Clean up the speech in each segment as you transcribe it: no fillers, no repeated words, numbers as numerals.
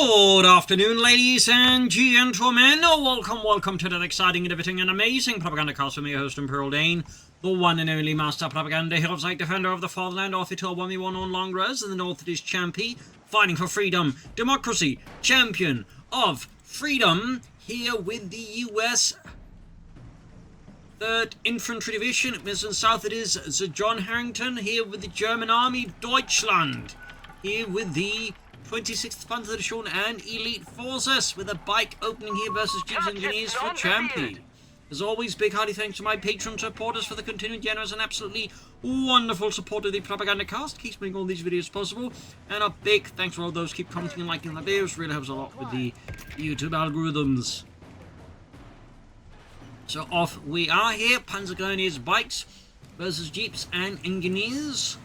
Good afternoon, ladies and gentlemen. Welcome to that exciting, innovating, and amazing Propagandacast with me, host Imperial Dane, the one and only Master Propaganda, hero's like defender of the fatherland, off it all 1v1 on long res. In the north it is Champy, fighting for freedom, democracy, champion of freedom, here with the US 3rd Infantry Division. In the south it is Sir John Harrington, here with the German Army, Deutschland, here with the 26th Panzer Division and Elite Forces, with a bike opening here versus Jeeps Engineers for Champy. As always, big hearty thanks to my patron supporters for the continued generous and absolutely wonderful support of the Propagandacast. Keeps making all these videos possible. And a big thanks for all those keep commenting and liking the videos. Really helps a lot with the YouTube algorithms. So off we are here. Panzer Grenadiers bikes versus Jeeps and Engineers.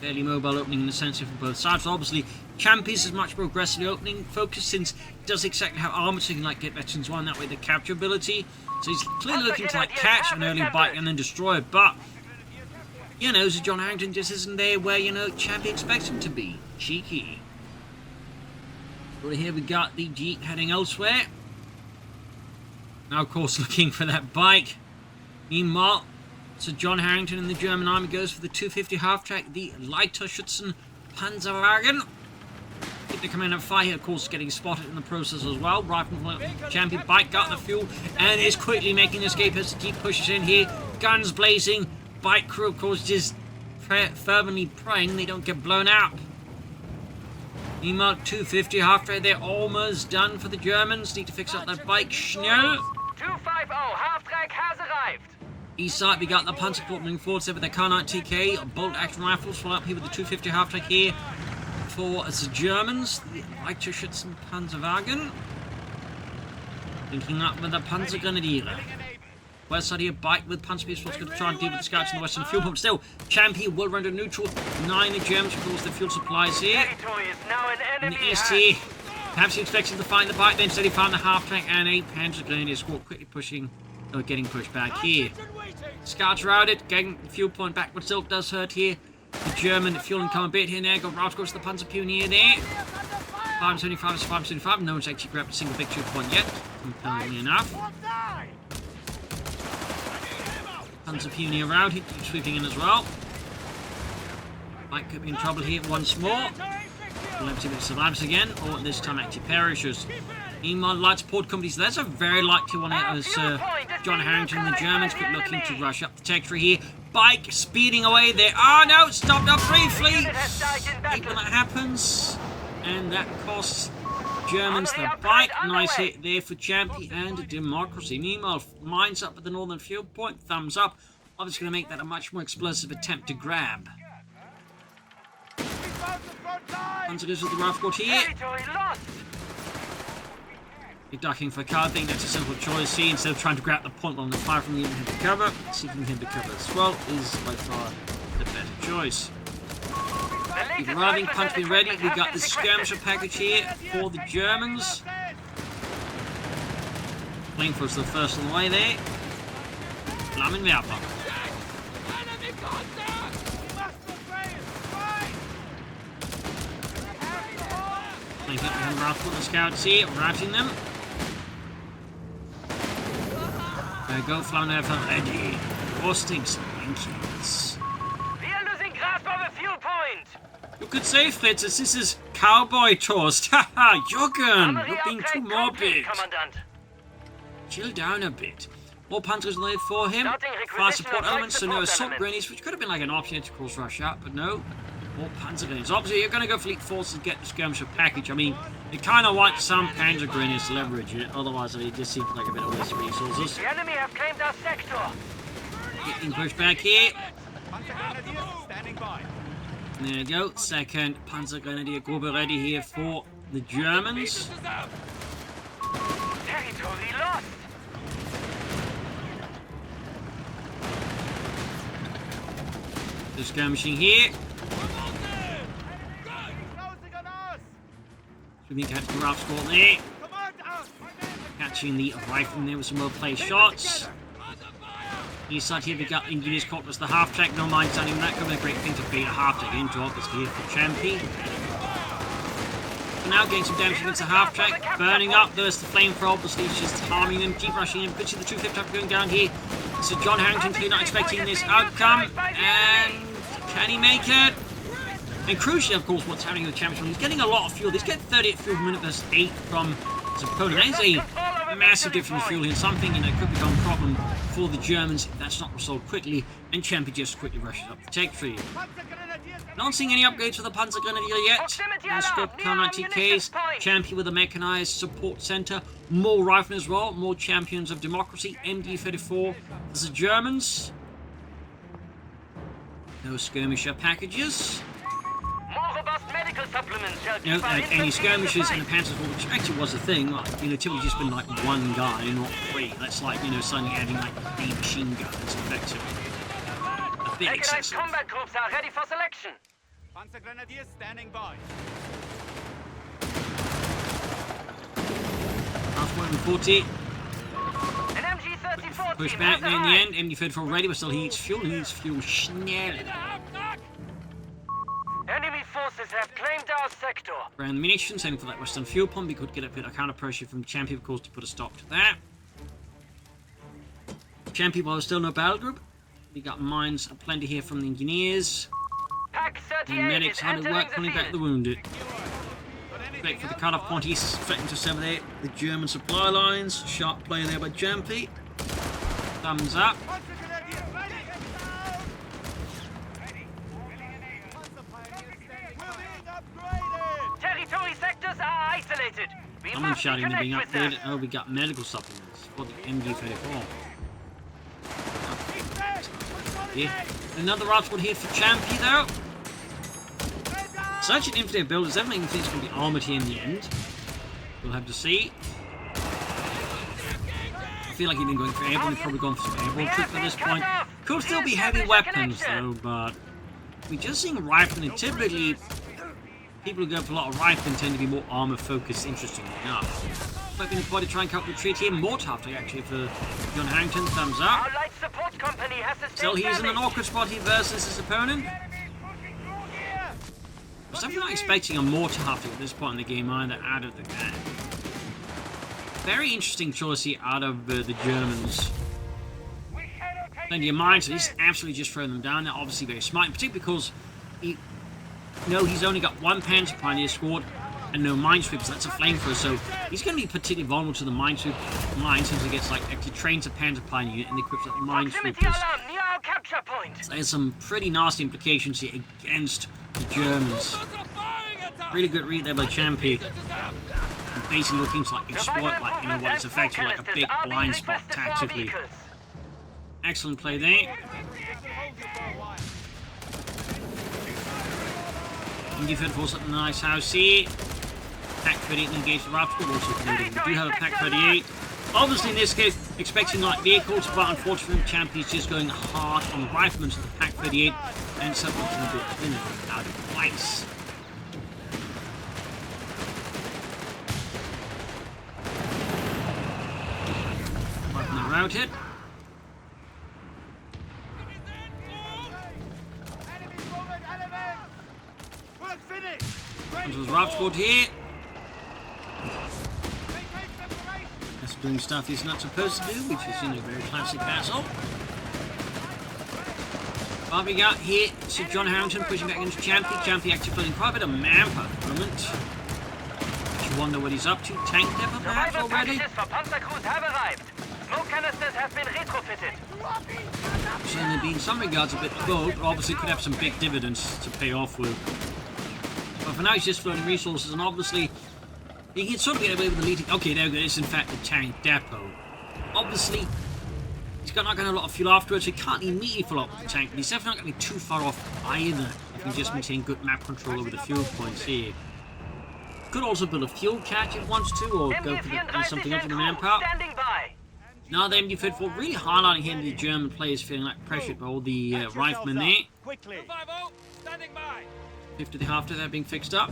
Fairly mobile opening in the sense of both sides. So obviously, Champy's is much more aggressively opening focused, since it does exactly have armor, so you can get veterans one that way, the capture ability. So he's clearly looking to catch an early bite and then destroy it. But Sir John Harrington just isn't there where Champy expects him to be. Cheeky. So here we got the Jeep heading elsewhere. Now of course looking for that bike. Meanwhile, Sir John Harrington in the German Army goes for the 250 half-track, the lighter Schützen Panzerwagen. Keep the command of fire here, of course, getting spotted in the process as well. Rifle Champion bike got the fuel and is quickly making an escape as the Jeep pushes in here. Guns blazing. Bike crew, of course, just fervently praying they don't get blown up. Meanwhile, 250 half-track, they're almost done for the Germans. Need to fix up that bike. Schnell. 250 half-track has arrived. East side, we got the Panzer moving forward with the K9 TK bolt action rifles. Follow up here with the 250 half-track here for the Germans. The Leichter Schützen Panzerwagen. Linking up with the Panzer Grenadier. West side here, bike with Panzer Piece. What's going to try and deal with the scouts in the western fuel pump. Still, Champy will render neutral. 9 Germans, of course, the fuel supplies here. In the east here, perhaps he expected to find the bike, then instead he found the half-track and a Panzer Grenadier squad quickly getting pushed back here. Scouts routed, getting the fuel point back, but still does hurt here. The German fuel income a bit here now. Got route goes to the Panzer Pioneer there. 575 is 575. No one's actually grabbed a single victory point yet, compellingly enough. Panzer Pioneer routed, keeps sweeping in as well. Might could be in trouble here once more. We'll have to see if it survives again, or this time actually perishes. Meanwhile, light support companies, that's a very likely one as John Harrington and the Germans keep looking to rush up the territory here. Bike speeding away there. Oh no, it stopped up briefly. Hate when that happens. And that costs Germans the bike. Nice hit there for Champy and democracy. Meanwhile, mines up at the northern field point. Thumbs up. Obviously going to make that a much more explosive attempt to grab. Panzer goes with the rifle here. Ducking for cover. I think that's a simple choice here. Instead of trying to grab the point along the fire from the him to cover, seeking him to cover as well is by far the better choice. Keep arriving, punch be ready. We got the skirmisher package here for the Germans. Flameforce the first on the way there. Flammenwerfer. Flanking up behind rifle the scouts here, routing them. There we go, Flammenwerfer ready. Frosting some Yankees. We are losing grasp of a fuel point. You could say, Fritz, this is cowboy toast. Haha, Jürgen, you're being too morbid. Chill down a bit. More Panthers laid for him. Fast support elements, so no assault grenades, which could have been like an option to course rush out, but no. More Panzer Grenadiers. Obviously, you're going to go Fleet Forces and get the skirmisher package. I mean, you kind of want some Panzer Grenadiers to leverage it, otherwise it just seems like a bit of waste of resources. The enemy have claimed our sector. Getting pushed back here. There you go. Second Panzer Grenadier group ready here for the Germans. Territory lost. The skirmishing here. Swimming catching the rough squad there. Catching the rifle there with some well-placed shots. East side here we got Engineers caught was the half-track. No mind standing that. Could be a great thing to beat a half-track into, obviously, here for Champy. for now, getting some damage against the half-track. Burning up, there's the flamethrower, obviously it's just harming them. Jeep rushing in, could see the 250 going down here. So John Harrington clearly not expecting this outcome. And can he make it? And crucially, of course, what's happening with the championship, he's getting a lot of fuel. He's getting 38 fuel per minute versus 8 from his opponent. That is a massive difference in fuel here. Something, could become a problem for the Germans if that's not resolved quickly. And Champy just quickly rushes up the tech tree. Not seeing any upgrades for the Panzergrenadier yet. No scope K90Ks. Champy with a mechanized support center. More riflemen as well. More champions of democracy. MD-34. There's the Germans. No skirmisher packages. More robust medical supplements shall No, keep our any infantry skirmishes in in the Panzer Corps, which actually was a thing. Like, typically just been like one guy, not three. That's like, suddenly adding like 3 machine guns effectively. A bit Mechanized excessive. combat groups are ready for selection. Panzergrenadiers standing by. Half point 40. An MG-34 Push team back has there in the arrived. end. MD-34 ready, but still he needs fuel. He needs fuel schnell. Enemy forces have claimed our sector. Around the munitions, heading for that western fuel pump. He could get a bit of counter pressure from Champy, of course, to put a stop to that. Champy, while there's still no battle group, we got mines plenty here from the engineers. Pack And 38 medics is hard at entering work the pulling back the field. wounded. Wait for the cut-off point. He's threatening to sever the German supply lines. Sharp play there by Champy. Thumbs up. Panzergrenadiers ready. We're being upgraded. Territory sectors are isolated. We Someone must shouting they're being reconnect with them. upgraded. Oh, we got medical supplements for the MD-34. Yeah. Another rifle here for Champy, though. Such an infantry build is definitely think it's going to be armoured here in the end. We'll have to see. I feel like he's been going for airborne. He's probably gone for some airborne troops at this point. Could still be heavy weapons, though, but we're just seeing riflemen. And typically, people who go for a lot of riflemen tend to be more armour-focused, interestingly enough. Might be quite a try and cut retreat here. More tough, actually, for John Harrington. Thumbs up. Our light support company has sustained Still, he's in an damage. awkward spot here versus his opponent. I was definitely not expecting a mortar hafting at this point in the game either out of the gap. Very interesting choice here out of the Germans. Plenty of mines, so he's absolutely just throwing them down. They're obviously very smart, particularly because he's only got one Panzer Pioneer squad and no minesweepers. That's a flamethrower, so he's going to be particularly vulnerable to the minesweep mines since he gets actually trains a Panzer Pioneer and equips up Proximity minesweepers. alarm near our capture point. So there's some pretty nasty implications here against the Germans. Really good read there by Champy. Basically looking to exploit what is effectively like a big blind spot tactically. Excellent play there. MD-34 up in the nice house here. Pack 38 engaged the Raptor, also promoted. We do have a Pack 38. Obviously in this case, expecting light vehicles, but unfortunately Champy's just going hard on the riflemen to the Pack 38 and something a bit out of place. Riflemen routed. Work finished. Onto his Raft squad here. That's doing stuff he's not supposed to do, which is a very classic battle. What we got here, Sir John Harrington pushing back into Champy. Champy actually putting quite a bit of manpower at the moment. You wonder what he's up to. Tank depot perhaps Survival already? packages for Panzer crews have arrived. Smoke canisters have been retrofitted. Certainly been in some regards a bit bold, but obviously could have some big dividends to pay off with. But for now he's just floating resources, and obviously he can sort of get away with the leading. Okay, there we go. It's in fact the tank depot. Obviously, he's not going to have a lot of fuel afterwards, so he can't immediately fill up with the tank, but he's definitely not going to be too far off either if he just maintain good map control over the fuel points here. Could also build a fuel catch if he wants to, or go for something else with the manpower. Standing by. Now the MD-34 really highlighting here the German players feeling like pressured by all the riflemen there. Quickly. 250, standing by. 50 after that being fixed up.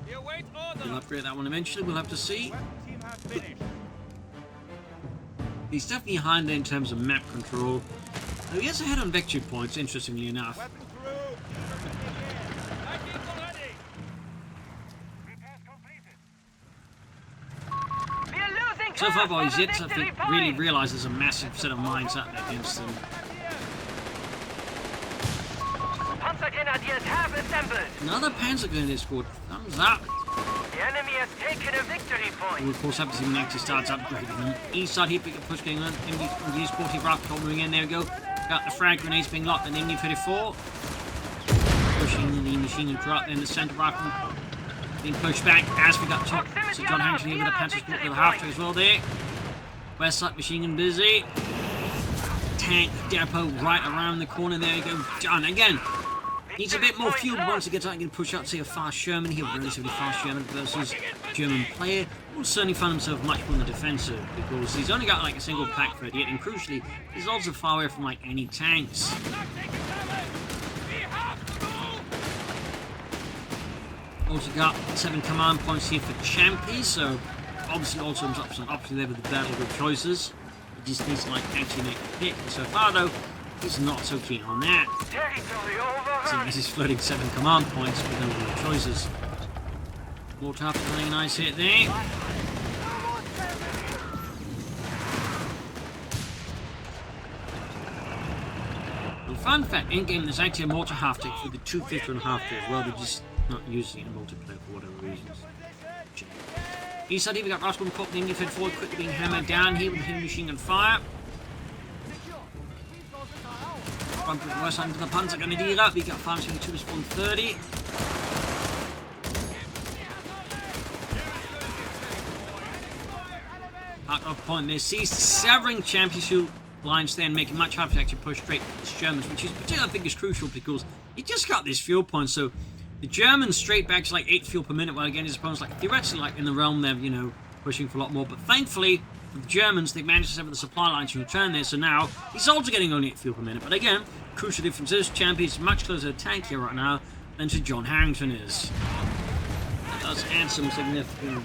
You await order. We'll upgrade that one eventually, we'll have to see. Weapon team have finished. He's definitely behind there in terms of map control. Though he is ahead on victory points, interestingly enough. Weapon crew. So far, boys, yet to really realise there's a massive set of mines out there against them. Panzergrenadiers have assembled. Another Panzergrenadier squad. Thumbs up. The enemy has taken a victory point. And of course, happens when he actually starts upgrading them. East side here, big push going on. MD 40 Raptor moving in. There we go. Got the frag grenades being locked and MD 34. Pushing the machine gun drop in the centre rifle. Being pushed back as we got top. So John Hampton here with a Panzer squad with a half track as well there. West side machine gun busy. Tank depot right around the corner. There you go. John again. Needs a bit more fuel once he gets out and can push up, say, a fast Sherman here, relatively fast Sherman versus German player. Will certainly find himself much more on the defensive because he's only got like a single pack for it yet, and crucially, he's also far away from like any tanks. Also got 7 command points here for Champy, so obviously also up to there with the battle of choices. He just needs to like actually make a pick. So far though, he's not so keen on that. So this is floating 7 command points with no real choices. Water after playing a nice hit there. Well, fun fact, in-game there's actually a mortar half-tick for the 250 and half-tick as well, they're just not using it in multiplayer for whatever reasons. East side here we got Rascal and Pop, the Indian Fed forward, quickly being hammered down here with the heavy machine gun fire. Bump to the west side into the Panzergrenadier, we got 572 to spawn 30. Parked off point there, seized, severing championship lines there and making much harder to actually push straight to the Germans, which is particularly I think is crucial because you just got this fuel point, so the Germans straight back to like 8 fuel per minute, while again his opponents like theoretically like in the realm they're, you know, pushing for a lot more, but thankfully for the Germans they managed to sever the supply lines to return there, so now he's also getting only 8 fuel per minute, but again, crucial difference is Champy is much closer to tank here right now than to John Harrington is. That does add some significant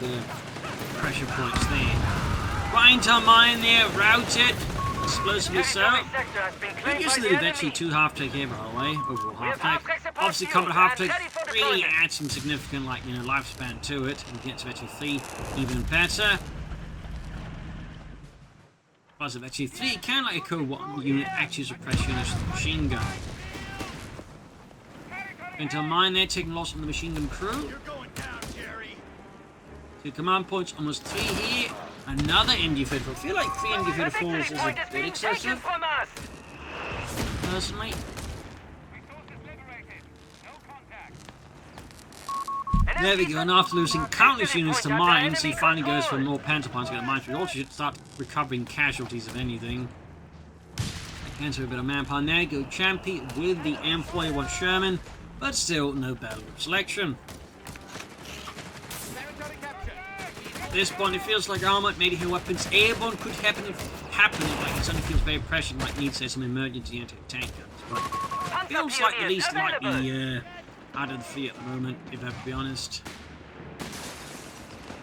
pressure points there. Grind to mine there, routed. Explosively so. I guess there's actually 2 half-take here, by the way. Overall half-take. Obviously, combat half-take really adds some significant, like, you know, lifespan to it. And gets to actually 3 even better. Plus, if actually 3 can, like, a co-1 unit actually suppress units with the machine gun. Into mine there, taking loss on the machine gun crew. 2 command points, almost 3 here. Another MD-54. I feel like 3 MD-54s is a bit excessive, personally. There we go, and after losing countless units to mines, he finally goes for more Panther Plants to get a mine. We also should start recovering casualties, if anything. Cancel a bit of manpower there. Go Champy with the M41 Sherman, but still no battle group selection. At this point, it feels like armored medium weapons airborne could happen if like it suddenly feels very pressured, like needs some emergency anti-tank guns. But it feels like the least likely out of the three at the moment, if I have to be honest.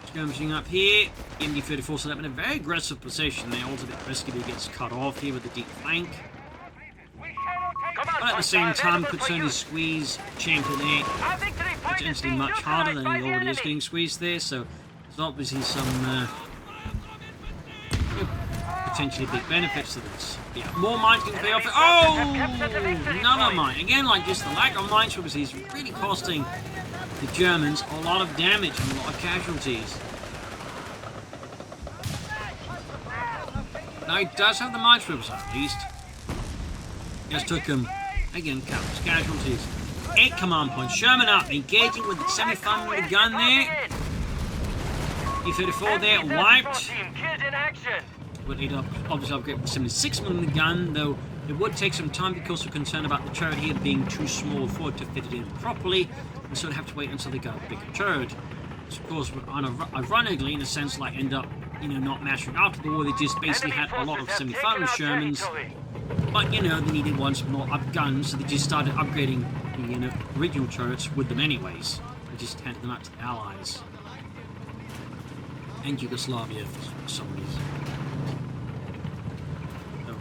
Skirmishing up here, MD-34 set up in a very aggressive position. They're also a bit risky that he gets cut off here with the deep flank. But at the same time, could certainly squeeze Champy there potentially much harder than he already is getting squeezed there. So there's obviously some potentially big benefits to this. Yeah, more mines can pay off. Oh, another mine again. Like just the lack of mine sweepers is really costing the Germans a lot of damage and a lot of casualties. Now he does have the mine sweepers at least. Just took him again. Countless casualties. 8 command points. Sherman up, engaging with the semi-final gun there. E-34 there, wiped. Would need to obviously upgrade with 76mm gun, though it would take some time because we're concerned about the turret here being too small for it to fit it in properly, and so we'd have to wait until they got a bigger turret. Which of course, ironically, in a sense, like end up, you know, not mastering after the war. They just basically had a lot of semi-final Shermans, but you know, they needed ones with more up guns, so they just started upgrading the, you know, original turrets with them anyways. They just handed them out to the Allies and Yugoslavia for some reason. So,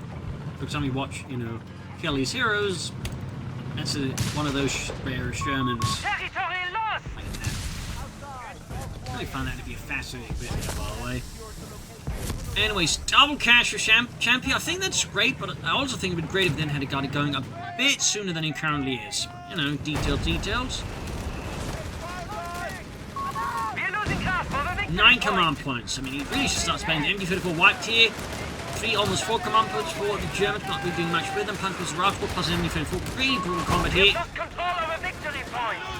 for example, you watch, you know, Kelly's Heroes. That's one of those rare Shermans. Like that. I really found that to be a fascinating bit there, by the way. Anyways, double cash for Champy. I think that's great, but I also think it would be great if then had got it going a bit sooner than it currently is. You know, details. 9 command points. I mean, he really should start spending. MD-34 wiped here. 3, almost 4 command points for the Germans. Not really doing much with them. Panthers Rifle plus MD-34. Really brutal combat here.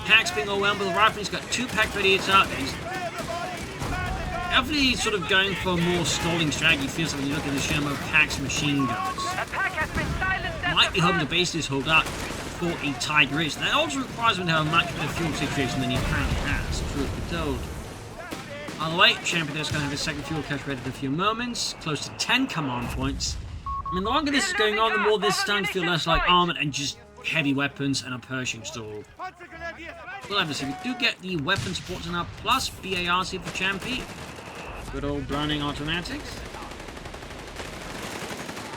Packs being overwhelmed with the rifle. He's got 2 pack radiators out there. He's definitely sort of going for a more stalling strategy. Feels like when you look at the Sherman Pack's machine guns. Might be hoping to basically hold out for a tight race. That also requires him to have a much better fuel situation than he apparently has, truth be told. By the way, Champy is going to have his second fuel cache ready in a few moments. Close to 10 command points. I mean, the longer this is going on, the more this is starting to feel less like armored and just heavy weapons and a Pershing stall. Well, obviously, we do get the weapon supports now, plus BARC for Champy. Good old Browning automatics.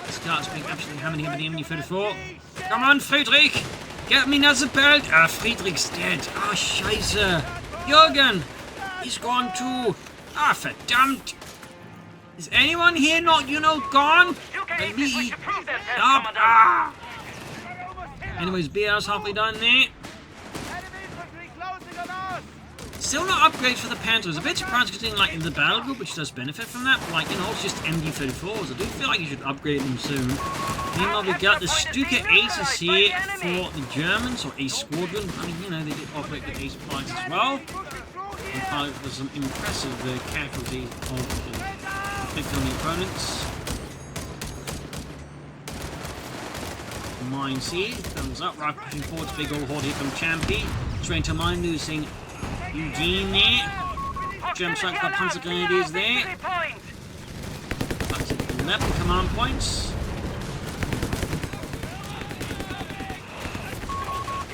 Starts being absolutely hammered here with the MD-34. Come on, Friedrich! Get me another belt! Ah, Friedrich's dead. Ah, scheiße. Jürgen! He's gone too. Ah, verdammt! Is anyone here not, gone? Let me stop. Ah! Anyways, BR's halfway done there. Still no upgrades for the Panthers. A bit surprised considering, like, in the battle group, which does benefit from that. But, like, it's just MD-34s. I do feel like you should upgrade them soon. Meanwhile, we got the Stuka Aces here for the Germans, or Ace Squadron. I mean, they did operate with Ace flags as well. And there's some impressive casualty of the conflict on the opponents. Mines here, thumbs up, right pushing forwards, big old horde here from Champy. Straight to mine, losing Eugene there. German strike got Panzer Grenadiers there. That's 11 command points.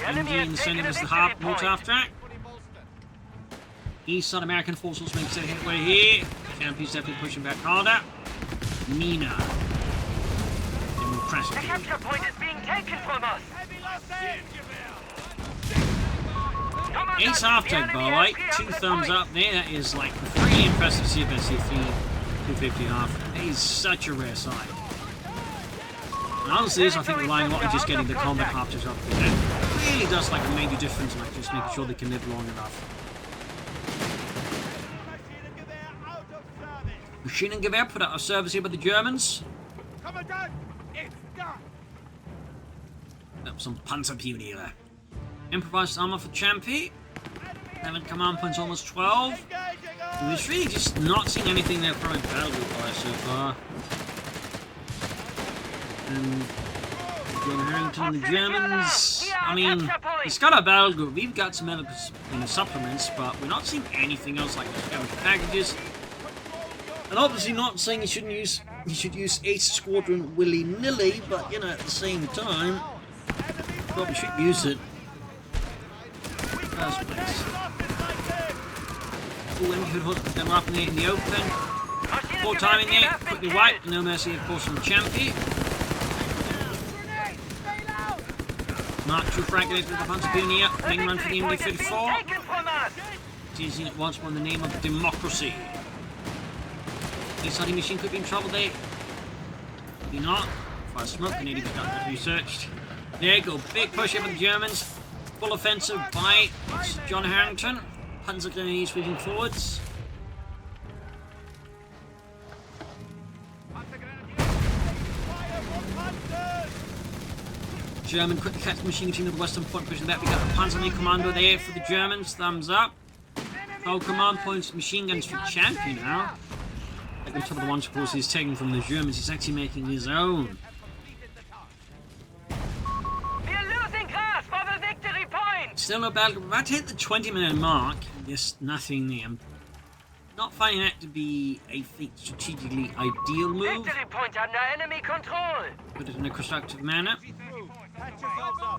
MG in the center is the half mortar track. East South American forces makes a headway here. Champy's definitely pushing back harder. Mina. The capture point is being taken from us. Ace half take, by the way. 2 thumbs up there. That is like pretty impressive CFSC 250 half. That is such a rare sight. And honestly, I think relying a lot on just getting the combat hoppers up there. That really does like a major difference in like just making sure they can live long enough. Maschinengewehr put out of service here by the Germans. That was some Panzerpioniere. Improvised armor for Champy. 11 command points, almost 12. And we're really just not seeing anything there from a battle group so far. And John Harrington and the Germans. I mean, it's got a battle group. We've got some other supplements, but we're not seeing anything else like those packages. And obviously not saying you should use Ace Squadron willy-nilly, but at the same time, probably should use it. First place. Ooh, and you could put them up in the open. 4 timing there, quickly wiped, no mercy of course from Champy. Mark 2 fragments with the Panzer Pioneer, main run for the MD-34. Teasing it once more in the name of democracy. East Side machine could be in trouble there. Maybe not. Fire smoke, Canadian got that researched. There you go, big push here for the Germans. Full offensive by John Harrington. Panzer Grenadiers sweeping forwards. German quickly catch the machine team at the western point, pushing back. We got the Panzer Commando there for the Germans. Thumbs up. 12 command points, machine guns for Champy now. Like on top of the ones, of course, he's taking from the Germans. He's actually making his own. Still no battle. We're about to hit the 20-minute mark. Yes, nothing there. I'm not finding that to be a strategically ideal move. Victory point under enemy control. Put it in a constructive manner.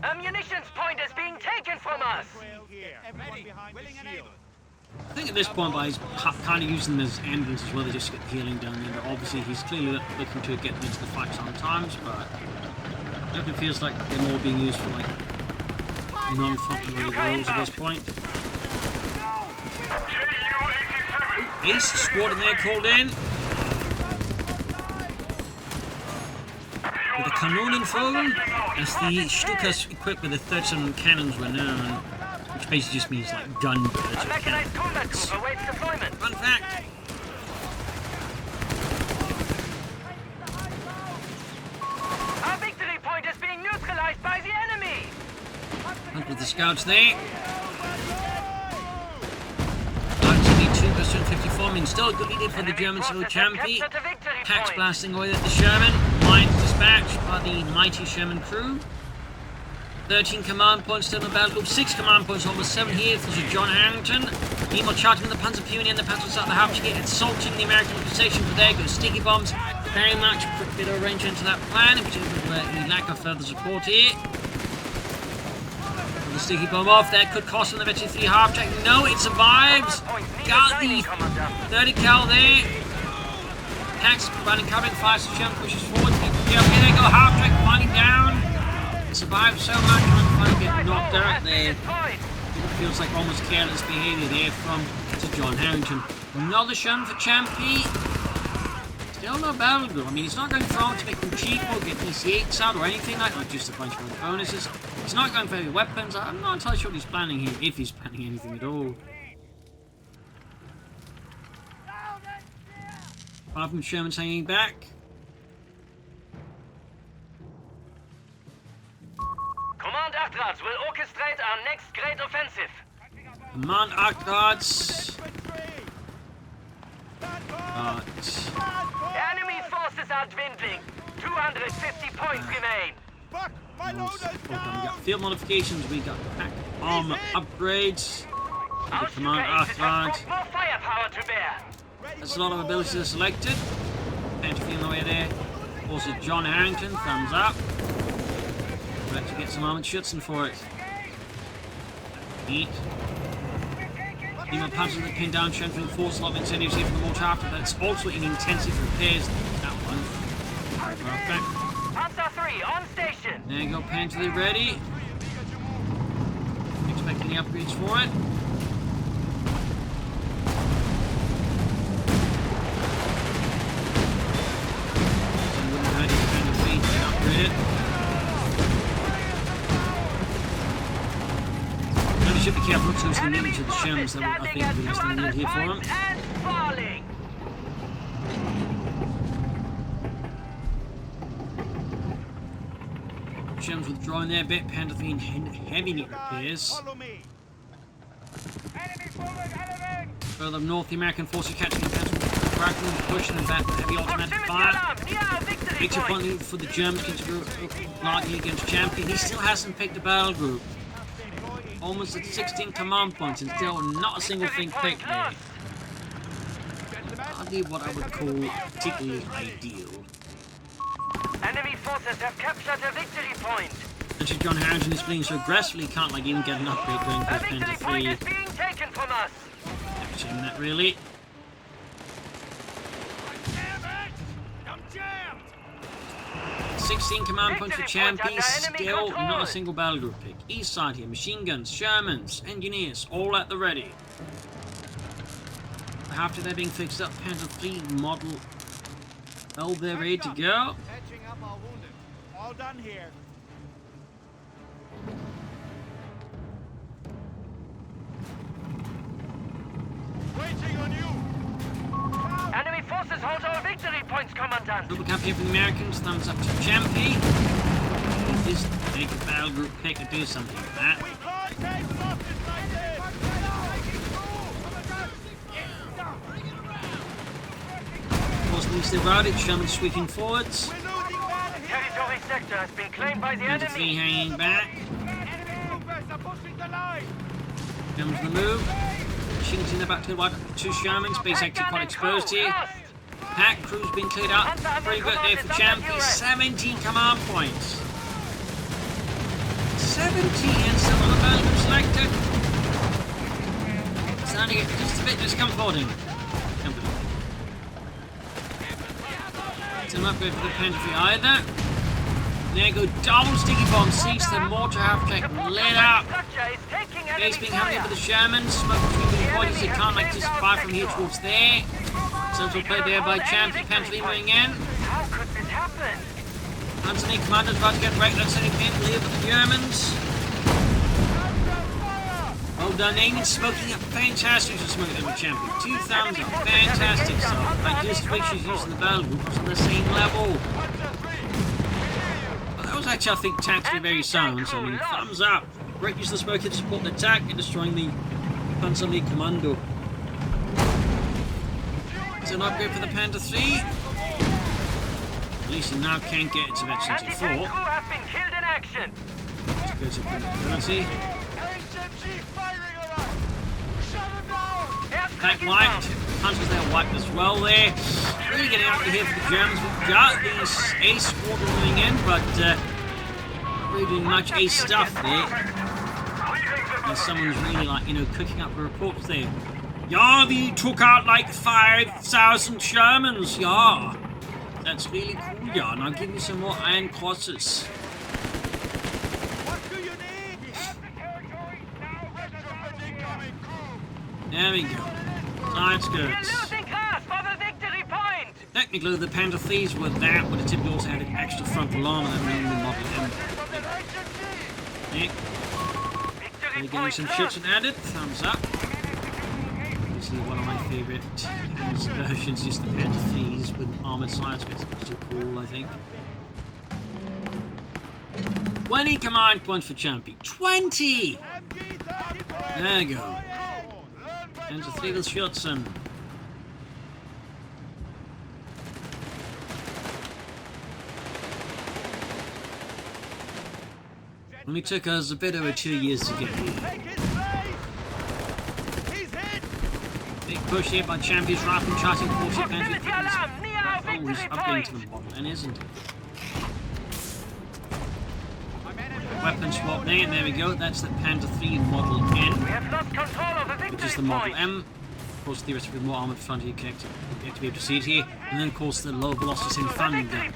A munitions point is being taken from us. I think at this point, by he's kind of using them as ambulance as well to just get healing done there. But obviously, he's clearly looking to get into the fight sometimes. But it definitely feels like they're more being used for like non-functional roles at this point. Ace squad in there called in. Kanonenvogel, as the Stukas equipped with the 37 cannons were known, which basically just means like gunbirds. A mechanized combat group awaits deployment. Fun fact. Our victory point is being neutralized by the enemy. Look with the scouts there. RTB 2/54 means still a good lead for the Germans over Champy. Packs blasting away at the Sherman. Mines dispatched by the mighty Sherman crew. 13 command points still in the battle group. 6 command points, almost 7 here for John Harrington. Meanwhile, charging in the Panzer Peony and the Panzer at the Hauptstadt, assaulting the American position. But there goes sticky bombs. Very much a bit of range into that plan, which is we lack of further support here. Put the sticky bomb off. That could cost him the Veteran 3 Hauptstadt. No, it survives. Got the 30 cal there. Packs running, covering, fires to German, pushes forward. Here they go. Hauptstadt finally down. Survived so much, I'm get knocked out there. It feels like almost careless behaviour there from John Harrington. Another Sherman for Champy. Still no battle group. I mean, he's not going for to make them cheap or get EC8s out or anything like that, just a bunch of other bonuses. He's not going for heavy weapons. I'm not entirely sure what he's planning here, if he's planning anything at all. Apart from Sherman's hanging back. Command Achtrats will orchestrate our next great offensive. Command Achtrats. Enemy forces are dwindling. 250 points remain. Fuck! My loader's We down! got field modifications, we got pack armor upgrades. Our Command Stuka Achtrats. has more firepower to bear. There's a lot of abilities selected. Pantry on the way there. Also John Harrington, thumbs up. We'll actually get some armored Schutzen for it. Neat. Email punches that pin down Shen from the 4 slot incentives here from the mortar after. That's also in intensive repairs. That one. Perfect. Panzer 3 on station. There you go, Pantry ready. Expect any upgrades for it. Upgrade it. Should be careful to the needs of the Shermans that I think will be less than need here for them. Shermans withdrawing their bit, Panther heavy neat repairs. Follow me! Further north, the American forces catching the Panther, grappling, pushing them back with heavy automatic fire. Victory point for the Germans continue largely against Champy. He still hasn't picked a battle group. Almost at 16 command points and still not a single thing picked there. Hardly what I would call particularly ideal. Enemy forces have captured a victory point. Actually, John Harrington is playing so aggressively he can't like even get an upgrade going for A his victory Panther point 3. is being taken from us. Shame that really. Damn it! I'm jammed! 16 command points for Victory point Champy, under enemy still control. not a single battle group pick. East side here, machine guns, Shermans, engineers, all at the ready. After they're being fixed up, Panther 3 model, well, they're ready to go. Patching up our wounded. All done here. Waiting on you! Enemy forces hold our victory points, Commandant. Double cap here from the Americans, thumbs up to Champy. This take a battle group pick to do something like that. We can't take losses like this! Of course, once they're routed, Sherman sweeping forwards. We're losing men here! Territory sector has been claimed by the Panther 3 enemy. hanging back. Enemy troopers are pushing the line! Sherman's the move. Machines in the back to the 2 Shermans, base actually quite exposed here. Pack crew's been cleared out. Pretty good there for Champy. 17 command points. 17 and some of the battle group selected. Starting to get just a bit discomforting. It's an upgrade for the Pantry either. There you go, double sticky bomb. Sees the mortar half check lit up. Base being heavily for the Shermans. Smoke between the bodies. They can't like just fire from here towards there. Central play there by Champy. Pantry moving in. How could this happen? Panzer Commander's about to get recklessly painful here for the Germans. Well done, Amy. Smoking up fantastic for smoking with Champy. 2 thumbs up. Fantastic stuff. I just wish she's using the battle group was on the same level. Well, that was actually, I think, tactically very sound. So, I mean, thumbs up. Great use of the smoker to support the attack and destroying the Panzer Commando. It's an upgrade for the Panther 3. At least he now can get it to that 74. Anti-tank crew have been killed in action. Let's go to capability. HMG firing on us! Shut them down! Attack wiped. Hunters there wiped as well there. Really getting out of here for the Germans. We've got these ace squadron coming in, but really doing much ace stuff there. And someone's really like, you know, cooking up the reports there. Yeah, we took out like 5,000 Germans, yeah. That's really cool, yeah. Now give me some more iron crosses. What do you need? Incoming crew! There we go. That's good. We're losing grasp of a victory point. Technically, the Panther Thieves were that, but it typically also had an extra frontal armor that made the model M. Yeah. We're getting some shits added. Thumbs up. Obviously, one of my favourite versions is the Panther Thieves with armoured sides. It's so cool, I think. 20 command points for Champy. 20! There you go. Panther Thieves Schützen. Only took us a bit over 2 years to get here. Big push here by Champy's rifle charging 40 Panther Thieves. Always upgrading to the model, and isn't it? Weapon swap there, there we go. That's the Panther 3 Model N, We have lost control of the victory which is the Model point. M. Of course, theoretically, with more armoured front, you get to be able to see it here. And then, of course, the low velocity in Thunder gun.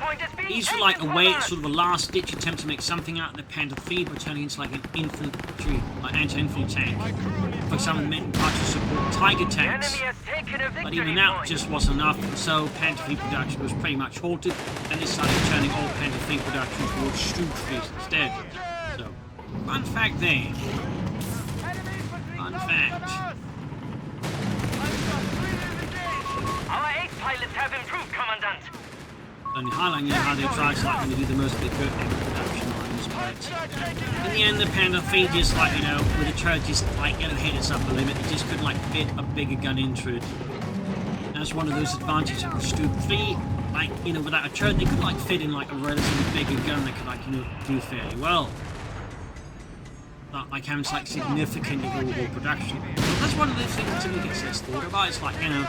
These were like a way, sort of a last-ditch attempt to make something out of the Panther 3, but turning into like an infantry, like anti-infantry tank. For example, meant part to support Tiger The tanks. enemy has taken a victory But even that point. just wasn't enough, and so Panther 3 production was pretty much halted, and they started turning all Panther 3 production towards Stuke 3 instead. So, fun fact there. Fun fact. Our ace pilots have improved, Commandant. Only highlighting how they try to like, do the most they could in production lines, but in the end, the Panther 3 just like, you know, with the turret just like, you know, hit its upper limit. It just couldn't like fit a bigger gun into it. That's one of those advantages of the Stuke 3. Like, you know, without a turret, they could like fit in like a relatively bigger gun that could like, you know, do fairly well. But like having like significantly overall production. That's one of those things that typically gets less thought about. It's like, you know,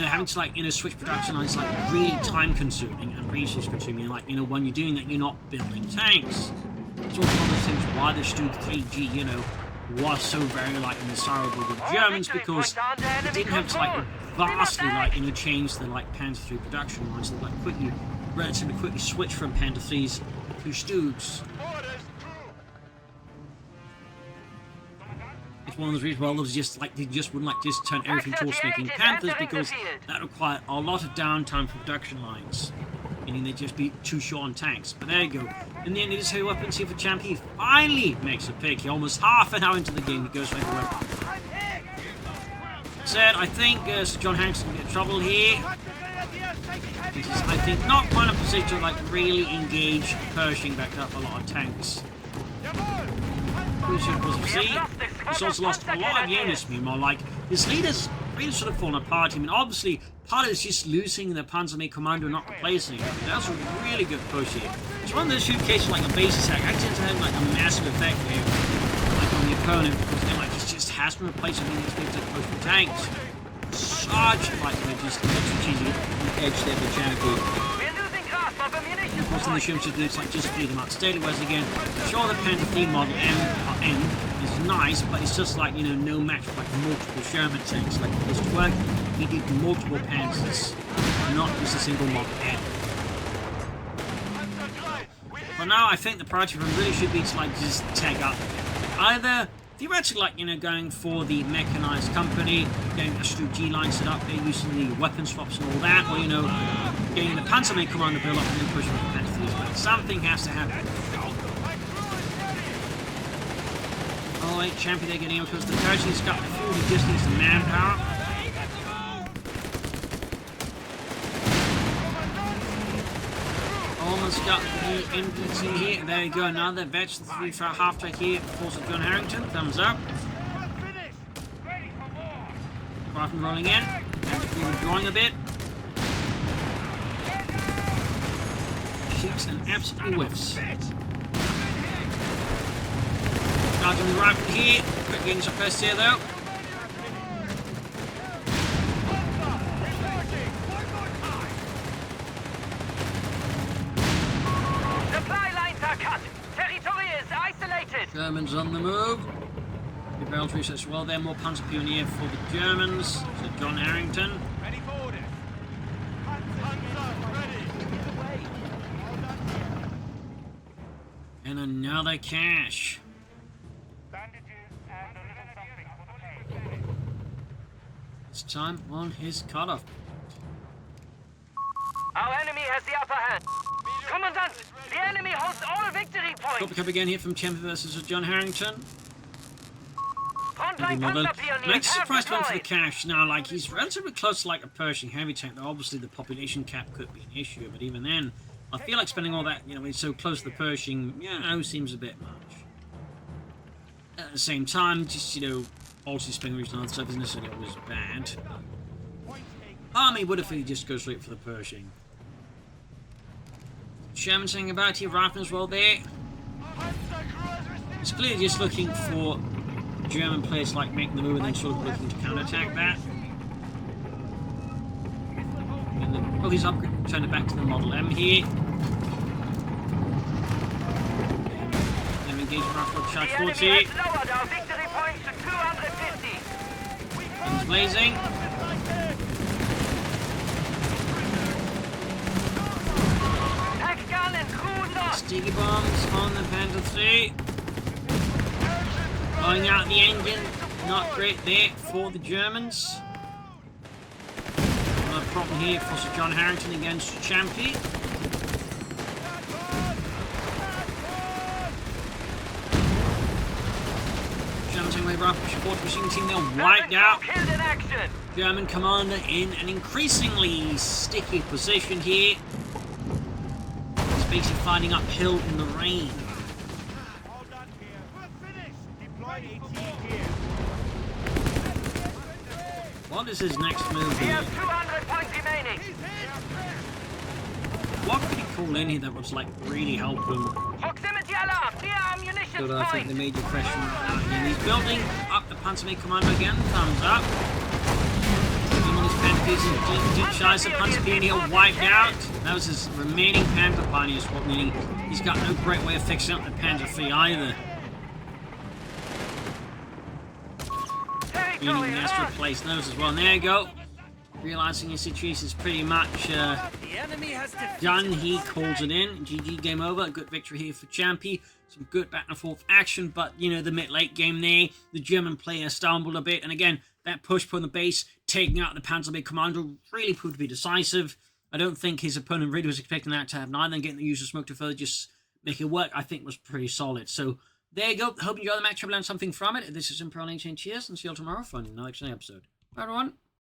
having to like, you know, switch production lines is like really time consuming and resource consuming. Like, you know, when you're doing that, you're not building tanks. It's also one of those things why the Stuke 3G, you know, was so very like desirable with Germans, because it didn't have to like vastly like, you know, change the like Panther 3 production lines. They like relatively quickly switch from Panther 3s to Stukes. It's one of those reasons why others just like they just wouldn't like just turn everything towards making Panthers, because that required a lot of downtime for production lines, meaning they'd just be too short on tanks. But there you go. In the end, it is heavy weapons here for Champy. He finally makes a pick. He almost half an hour into the game, he goes right away. Said, I think Sir John Hanks will get in trouble here. He's, I think, not one of position to like really engage Pershing back up a lot of tanks. Crucial was to see. He's also lost a lot of units, meanwhile. Like, his leaders really sort of fallen apart. I mean, obviously, part of it is just losing the Panzer Commando, not replacing it. That's a really good push here. It's one of those few cases like a base attack actually tends to have like a massive effect here, like on the opponent, because then like it just has to replace any of these big push for tanks. Such like they're just strategic edge there for Champy. Of course, in the shooting it's like just feed them out steadily, whereas again, sure the Panther 3 Model M is nice, but it's just like, you know, no match for like multiple Sherman tanks. Like for this to work, he did multiple Panthers, not just a single Model M. But now I think the priority for him really should be to like just tag up. Either theoretically, like, you know, going for the mechanized company, getting a Stuke G line set up, they're using the weapon swaps and all that, or, you know, getting the Panzer Commando build up and then pushing the Panther 3s back. Something has to happen. Oh wait, Champy, they're getting him because the Pershing's got the fuel, he just needs the manpower. Almost got the infantry here. There you go, another vetch, the 3-4 half-track here, force of John Harrington, thumbs up. Rifle rolling in, and withdrawing a bit. Shoots and absolutely whiffs. Charging the rifle here, quick getting suppressed here though. Supply lines are cut. Territory is isolated. Germans on the move. The barrel research well there, more Panzer Pioneer for the Germans. So John Harrington. Ready for orders. Panzer, ready. And another cache. This time on his cutoff. Our enemy has the upper hand. Commandant, the enemy holds all victory Copy points. cup again here from Champy versus John Harrington. Frontline Model. Panzer Pioneers I'm actually have surprised went for the deployed. cache now. Like, he's relatively close to like a Pershing heavy tank. Though obviously the population cap could be an issue, but even then, I feel like spending all that, you know, he's so close to the Pershing, seems a bit much. At the same time, just, you know, also spending regional other stuff isn't necessarily always bad. Army would if he just goes straight for the Pershing. Sherman saying about here, rifle as well there. It's clearly just looking for German players like making the move and then sort of looking to counterattack that. And then, oh, he's turned it back to the Model M here. Then engage rifle charge The enemy 40. has lowered our victory points to 250. Guns blazing. Tac gun and crew lost. Sticky bombs on the Panzer 3. Blowing out the engine. Not great there for the Germans. Another problem here for Sir John Harrington against Champy. Germans away rifle support machine team, they're wiped out. Killed in action. German commander in an increasingly sticky position here. He's basically fighting uphill in the rain. All done here. We're finished. Deploy AT here. What is his next move We here? have 200 points remaining. What could he call in here that would like really help him? Proximity alarm. Near ammunition But I think point. the major question right now, he's building up the Panzer Commando again. Thumbs up. Even his Panthers in deep shies of Panzer Pioneer wiped out. That was his remaining Panther Pioneer squad, meaning he's got no great way of fixing up the Panzer III either. Meaning Territory he has to lost. replace those as well. And there you go. Realizing his situation is pretty much The enemy has done, he calls it in. GG, game over. A good victory here for Champy. Some good back and forth action, but you know, the mid-late game there, the German player stumbled a bit, and again, that push from the base, taking out the Panzer Commando, really proved to be decisive. I don't think his opponent really was expecting that to happen either, and getting the use of smoke to further just make it work, I think was pretty solid. So there you go. Hope you enjoyed the match. Hope you learned something from it. This is Imperial Ancient. Cheers, and see you all tomorrow for another exciting episode. Bye, everyone.